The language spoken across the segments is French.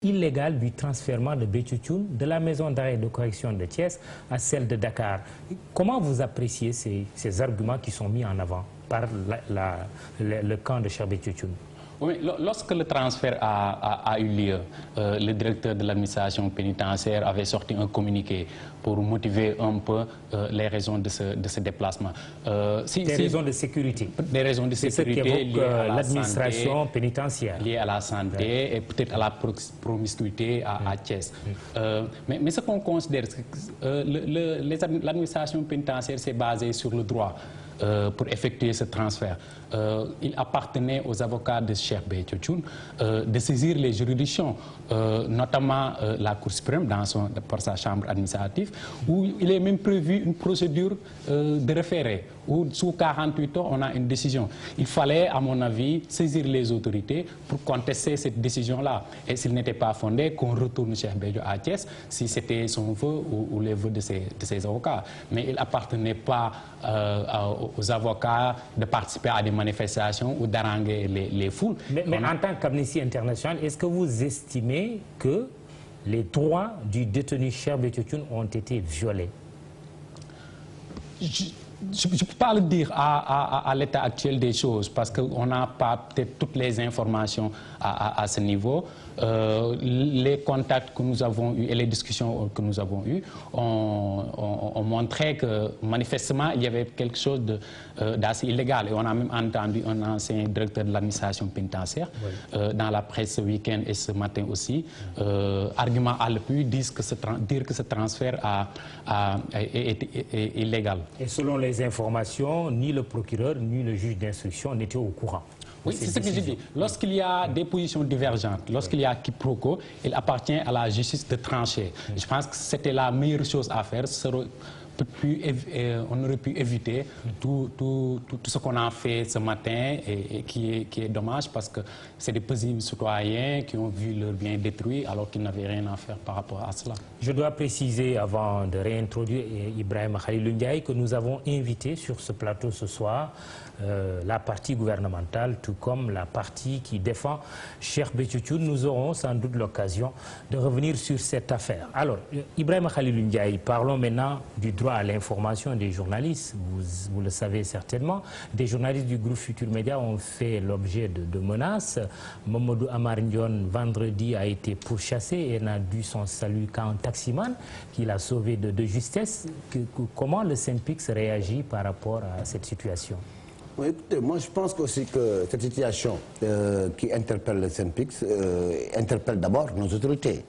Illégal du transfèrement de Béthiou de la maison d'arrêt de correction de Thiès à celle de Dakar. Comment vous appréciez ces arguments qui sont mis en avant par le camp de Cheikh Béthiou? Oui, lorsque le transfert a eu lieu, le directeur de l'administration pénitentiaire avait sorti un communiqué pour motiver un peu les raisons de ce déplacement. Des raisons de sécurité. Des raisons de sécurité liées à l'administration pénitentiaire. Liées à la santé et peut-être à la promiscuité à Thiès. Mais ce qu'on considère, c'est que l'administration pénitentiaire s'est basée sur le droit. Pour effectuer ce transfert. Il appartenait aux avocats de Cheikh Béthiou de saisir les juridictions, notamment la Cour suprême par sa chambre administrative, où il est même prévu une procédure de référé, où sous 48 heures, on a une décision. Il fallait, à mon avis, saisir les autorités pour contester cette décision-là. Et s'il n'était pas fondé, qu'on retourne Cheikh Béthiou à Thiès, si c'était son vœu ou les vœux de ses avocats. Mais il n'appartenait pas aux avocats de participer à des manifestations ou d'haranguer les foules. Mais en tant qu'Amnesty International, est-ce que vous estimez que les droits du détenu Cheikh Béthiou ont été violés? Je ne peux pas le dire à l'état actuel des choses parce qu'on n'a pas peut-être toutes les informations à ce niveau. Les contacts que nous avons eus et les discussions que nous avons eues ont montré que manifestement il y avait quelque chose d'assez illégal. Et on a même entendu un ancien directeur de l'administration pénitentiaire dans la presse ce week-end et ce matin aussi, argument à l'appui, dire que ce transfert est illégal. Et selon les informations, ni le procureur ni le juge d'instruction n'étaient au courant. Oui, c'est ce que je dis. Lorsqu'il y a des positions divergentes, lorsqu'il y a quiproquo, il appartient à la justice de trancher. Je pense que c'était la meilleure chose à faire. On aurait pu éviter tout ce qu'on a fait ce matin et qui est dommage parce que c'est des paisibles citoyens qui ont vu leurs biens détruits alors qu'ils n'avaient rien à faire par rapport à cela. Je dois préciser avant de réintroduire Ibrahima Khalilou Ndiaye que nous avons invité sur ce plateau ce soir la partie gouvernementale tout comme la partie qui défend Cheikh Béthiou. Nous aurons sans doute l'occasion de revenir sur cette affaire. Alors, Ibrahima Khalilou Ndiaye, parlons maintenant du droit à l'information des journalistes. Vous le savez certainement. Des journalistes du groupe Futur Média ont fait l'objet de menaces. Mamadou Amar Ndione, vendredi, a été pourchassé et n'a dû son salut qu'à un taximan qui l'a sauvé de justesse. Comment le SYNPICS réagit par rapport à cette situation? Oui, écoutez, moi je pense aussi que cette situation qui interpelle le SYNPICS interpelle d'abord nos autorités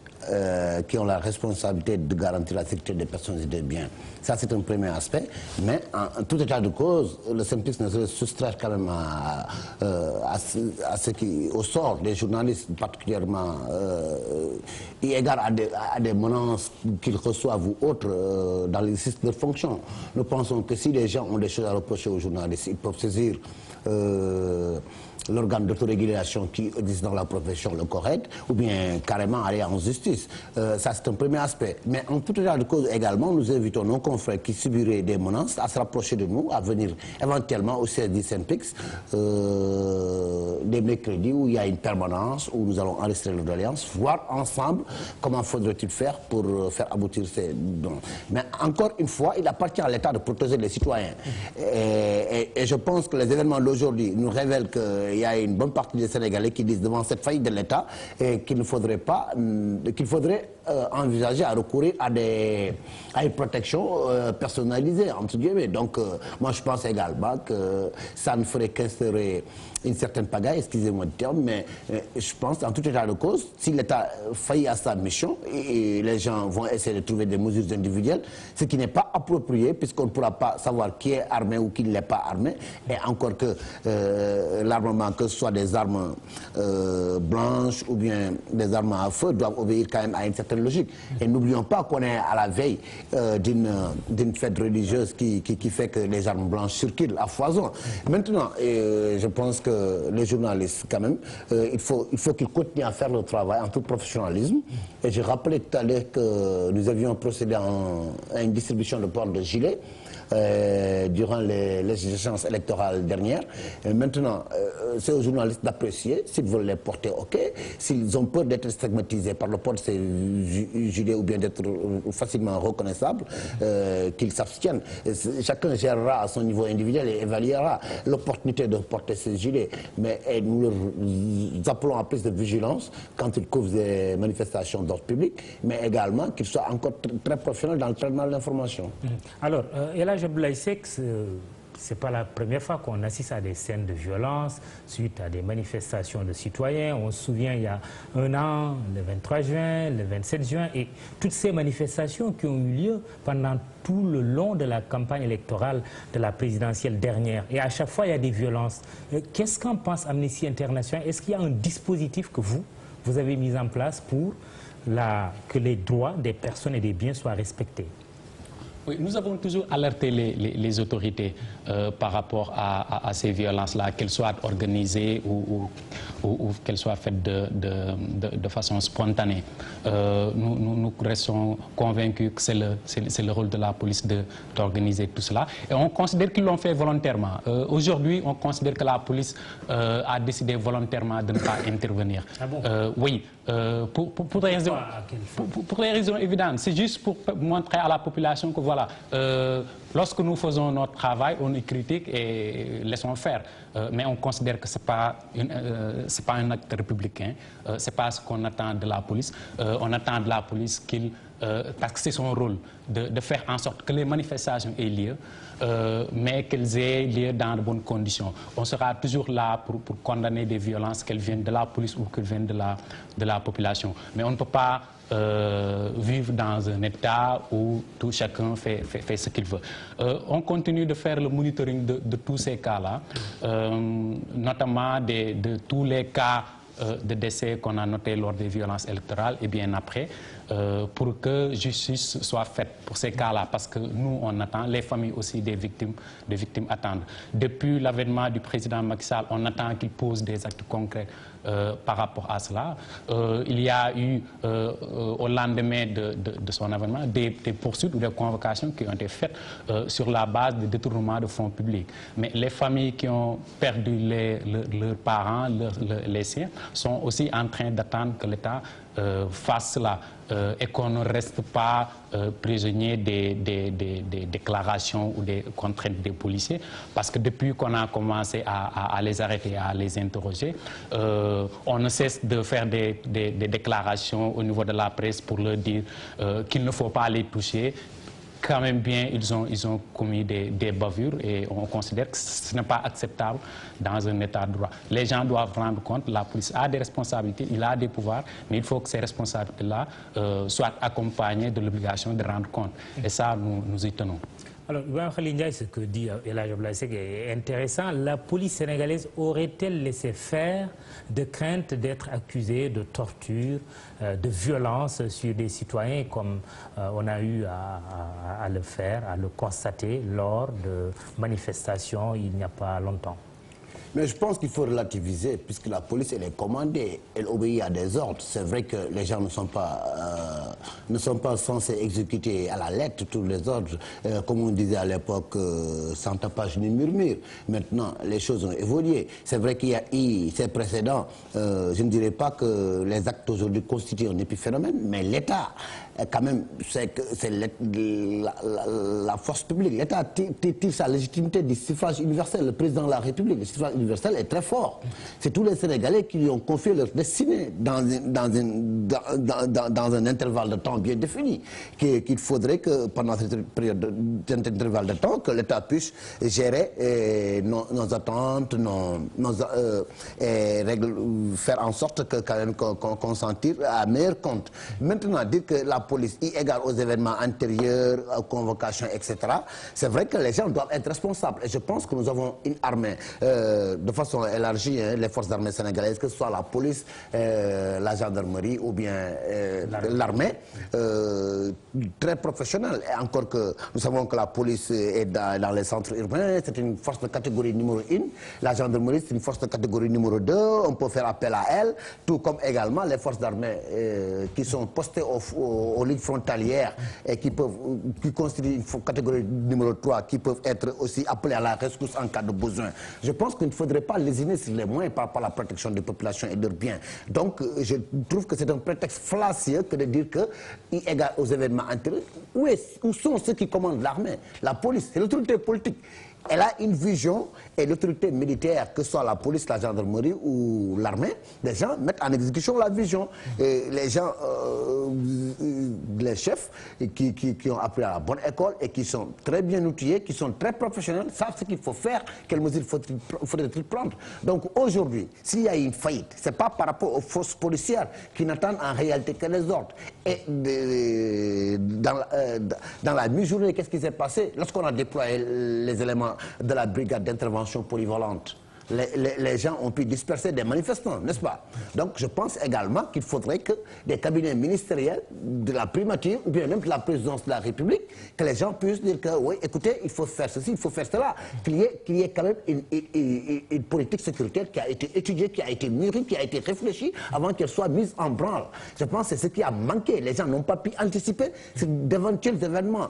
qui ont la responsabilité de garantir la sécurité des personnes et des biens. Ça c'est un premier aspect, mais en tout état de cause, le SYNPICS ne se soustraire quand même au sort des journalistes particulièrement eu égard à des menaces qu'ils reçoivent ou autres dans l'exercice de leur fonction. Nous pensons que si les gens ont des choses à reprocher aux journalistes, ils peuvent saisir l'organe d'autorégulation qui existe dans la profession, le CORED, ou bien carrément aller en justice. Ça, c'est un premier aspect. Mais en tout état de cause également, nous invitons nos confrères qui subiraient des menaces à se rapprocher de nous, à venir éventuellement au siège du SYNPICS des mercredis où il y a une permanence, où nous allons enregistrer nos doléances, voir ensemble comment faudrait-il faire pour faire aboutir ces dons. Mais encore une fois, il appartient à l'État de protéger les citoyens. Et je pense que les événements d'aujourd'hui nous révèlent qu'il y a une bonne partie des Sénégalais qui disent devant cette faillite de l'État qu'il faudrait envisager à recourir à une protection personnalisée, entre guillemets. Donc, moi, je pense également que ça ne ferait qu'instaurer une certaine pagaille, excusez-moi le terme, mais je pense, en tout état de cause, si l'État faillit à sa mission, et les gens vont essayer de trouver des mesures individuelles, ce qui n'est pas approprié, puisqu'on ne pourra pas savoir qui est armé ou qui ne l'est pas armé, et encore que l'armement, que ce soit des armes blanches ou bien des armes à feu, doivent obéir quand même à une certaine logique. Et n'oublions pas qu'on est à la veille d'une fête religieuse qui fait que les armes blanches circulent à foison. Maintenant, je pense que les journalistes, quand même, il faut qu'ils continuent à faire le travail en tout professionnalisme. Et je rappelais tout à l'heure que nous avions procédé à une distribution de portes de gilets durant les échéances électorales dernières. Maintenant, c'est aux journalistes d'apprécier s'ils veulent les porter, ok. S'ils ont peur d'être stigmatisés par le port de ces gilets ou bien d'être facilement reconnaissables, qu'ils s'abstiennent. Chacun gérera à son niveau individuel et évaluera l'opportunité de porter ces gilets. Mais nous leur appelons à plus de vigilance quand ils couvrent des manifestations d'ordre public, mais également qu'ils soient encore très professionnels dans le traitement de l'information. Alors, Elhadji Abdoulaye Seck, ce n'est pas la première fois qu'on assiste à des scènes de violence suite à des manifestations de citoyens. On se souvient il y a un an, le 23 juin, le 27 juin, et toutes ces manifestations qui ont eu lieu pendant tout le long de la campagne électorale de la présidentielle dernière. Et à chaque fois, il y a des violences. Qu'est-ce qu'en pense Amnesty International? Est-ce qu'il y a un dispositif que vous avez mis en place pour que les droits des personnes et des biens soient respectés? Oui, nous avons toujours alerté les autorités par rapport à ces violences-là, qu'elles soient organisées ou qu'elles soient faites de façon spontanée. Nous restons convaincus que c'est le rôle de la police d'organiser tout cela. Et on considère qu'ils l'ont fait volontairement. Aujourd'hui, on considère que la police a décidé volontairement de ne pas intervenir. Ah bon? Oui. Pour des raisons évidentes. C'est juste pour montrer à la population que voilà, lorsque nous faisons notre travail, on est critique et laissons faire. Mais on considère que ce n'est pas un acte républicain, ce n'est pas ce qu'on attend de la police. On attend de la police parce que c'est son rôle de faire en sorte que les manifestations aient lieu, mais qu'elles aient lieu dans de bonnes conditions. On sera toujours là pour condamner des violences, qu'elles viennent de la police ou qu'elles viennent de la population. Mais on ne peut pas vivre dans un état où tout chacun fait ce qu'il veut. On continue de faire le monitoring de tous ces cas-là, notamment de tous les cas de décès qu'on a notés lors des violences électorales et bien après, pour que justice soit faite pour ces cas-là, parce que nous, on attend, les familles aussi des victimes attendent. Depuis l'avènement du président Macky Sall, on attend qu'il pose des actes concrets par rapport à cela. Il y a eu, au lendemain de son avènement, des poursuites ou des convocations qui ont été faites sur la base de détournement de fonds publics. Mais les familles qui ont perdu leurs parents, les siens, sont aussi en train d'attendre que l'État fasse cela et qu'on ne reste pas prisonnier des déclarations ou des contraintes des policiers, parce que depuis qu'on a commencé à les arrêter, à les interroger, on ne cesse de faire des déclarations au niveau de la presse pour leur dire qu'il ne faut pas les toucher. Quand même bien, ils ont commis des bavures et on considère que ce n'est pas acceptable dans un état de droit. Les gens doivent rendre compte, la police a des responsabilités, il a des pouvoirs, mais il faut que ces responsabilités-là soient accompagnées de l'obligation de rendre compte. Et ça, nous y tenons. Alors, Ibrahima Khalil Ndiaye, ce que dit Elhadji Abdoulaye Seck est intéressant. La police sénégalaise aurait-elle laissé faire de crainte d'être accusée de torture, de violence sur des citoyens, comme on a eu à le faire, à le constater lors de manifestations il n'y a pas longtemps? Mais je pense qu'il faut relativiser, puisque la police, elle est commandée, elle obéit à des ordres. C'est vrai que les gens ne sont pas censés exécuter à la lettre tous les ordres. Comme on disait à l'époque, sans tapage ni murmure. Maintenant, les choses ont évolué. C'est vrai qu'il y a eu ces précédents. Je ne dirais pas que les actes aujourd'hui constituent un épiphénomène, mais l'État, quand même, c'est la force publique. L'État tire sa légitimité du suffrage universel. Le président de la République, le suffrage universel est très fort. C'est tous les Sénégalais qui lui ont confié leur destinée dans un intervalle de temps bien défini. Qu'il faudrait que pendant cet intervalle de temps, que l'État puisse gérer nos attentes, et faire en sorte que quand même qu'on s'en tire à meilleur compte. Maintenant, dire que la police, y égale aux événements antérieurs, aux convocations, etc., c'est vrai que les gens doivent être responsables. Et je pense que nous avons une armée de façon élargie les forces armées sénégalaises, que ce soit la police, la gendarmerie ou bien l'armée, très professionnelle. Et encore que nous savons que la police est dans les centres urbains, c'est une force de catégorie numéro 1. La gendarmerie, c'est une force de catégorie numéro 2. On peut faire appel à elle, tout comme également les forces armées qui sont postées aux lignes frontalières et qui constituent une catégorie numéro 3, qui peuvent être aussi appelées à la rescousse en cas de besoin. Je pense qu'il ne faudrait pas lésiner sur les moyens par rapport à la protection des populations et de leurs biens. Donc, je trouve que c'est un prétexte fallacieux que de dire que, égal aux événements antérieurs, où sont ceux qui commandent l'armée? La police, c'est l'autorité politique. Elle a une vision, et l'autorité militaire, que ce soit la police, la gendarmerie ou l'armée, les gens mettent en exécution la vision. Et les gens, les chefs qui ont appris à la bonne école et qui sont très bien outillés, qui sont très professionnels, savent ce qu'il faut faire, quelles mesures faudrait-il prendre. Donc aujourd'hui, s'il y a une faillite, ce n'est pas par rapport aux forces policières qui n'attendent en réalité que les ordres. Et dans la mi-journée, qu'est-ce qui s'est passé? Lorsqu'on a déployé les éléments de la brigade d'intervention polyvalente, les gens ont pu disperser des manifestants, n'est-ce pas? Donc je pense également qu'il faudrait que des cabinets ministériels de la primature ou bien même de la présidence de la République, que les gens puissent dire que oui, écoutez, il faut faire ceci, il faut faire cela, qu'il y ait quand même une politique sécuritaire qui a été étudiée, qui a été mûrie, qui a été réfléchie avant qu'elle soit mise en branle. Je pense que c'est ce qui a manqué. Les gens n'ont pas pu anticiper d'éventuels événements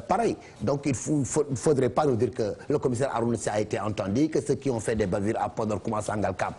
pareils. Donc il ne faudrait pas nous dire que le commissaire Arouna a été entendu, que ceux qui ont fait des bavures à Podor commencent à Sangalkam.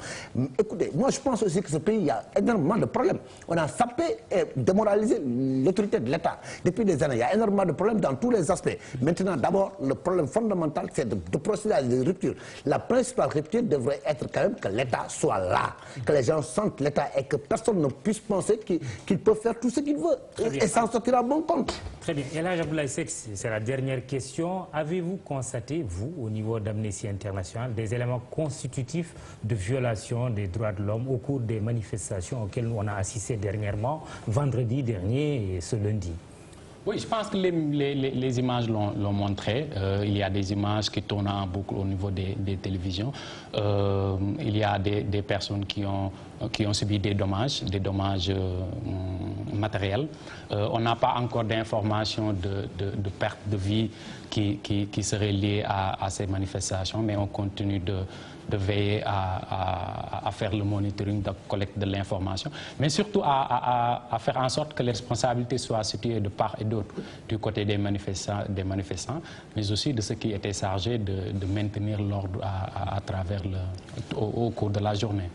Écoutez, moi je pense aussi que ce pays, il y a énormément de problèmes. On a sapé et démoralisé l'autorité de l'État depuis des années. Il y a énormément de problèmes dans tous les aspects. Maintenant, d'abord, le problème fondamental, c'est de procéder à des ruptures. La principale rupture devrait être quand même que l'État soit là, que les gens sentent l'État et que personne ne puisse penser qu'il peut faire tout ce qu'il veut et s'en sortir à bon compte. Très bien. Et là, Abdoulaye Seck, c'est la dernière question. Avez-vous constaté, vous, au niveau d'Amnesty International, des éléments constitutifs de violation des droits de l'homme au cours des manifestations auxquelles on a assisté dernièrement, vendredi dernier et ce lundi? Oui, je pense que les images l'ont montré. Il y a des images qui tournent en boucle au niveau des télévisions. Il y a des personnes qui ont subi des dommages matériels. On n'a pas encore d'informations de perte de vie qui seraient liées à ces manifestations, mais on continue de veiller à faire le monitoring, de collecte de l'information, mais surtout à faire en sorte que les responsabilités soient situées de part et d'autre, du côté des manifestants, mais aussi de ceux qui étaient chargés de maintenir l'ordre au cours de la journée.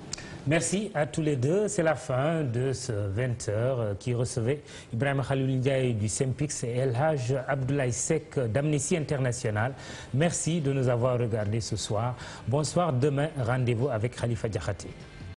Merci à tous les deux. C'est la fin de ce 20h qui recevait Ibrahima Khalilou Ndiaye du SYNPICS et El Hadj Abdoulaye Seck d'Amnesty International. Merci de nous avoir regardés ce soir. Bonsoir. Demain, rendez-vous avec Khalifa Diakhaté.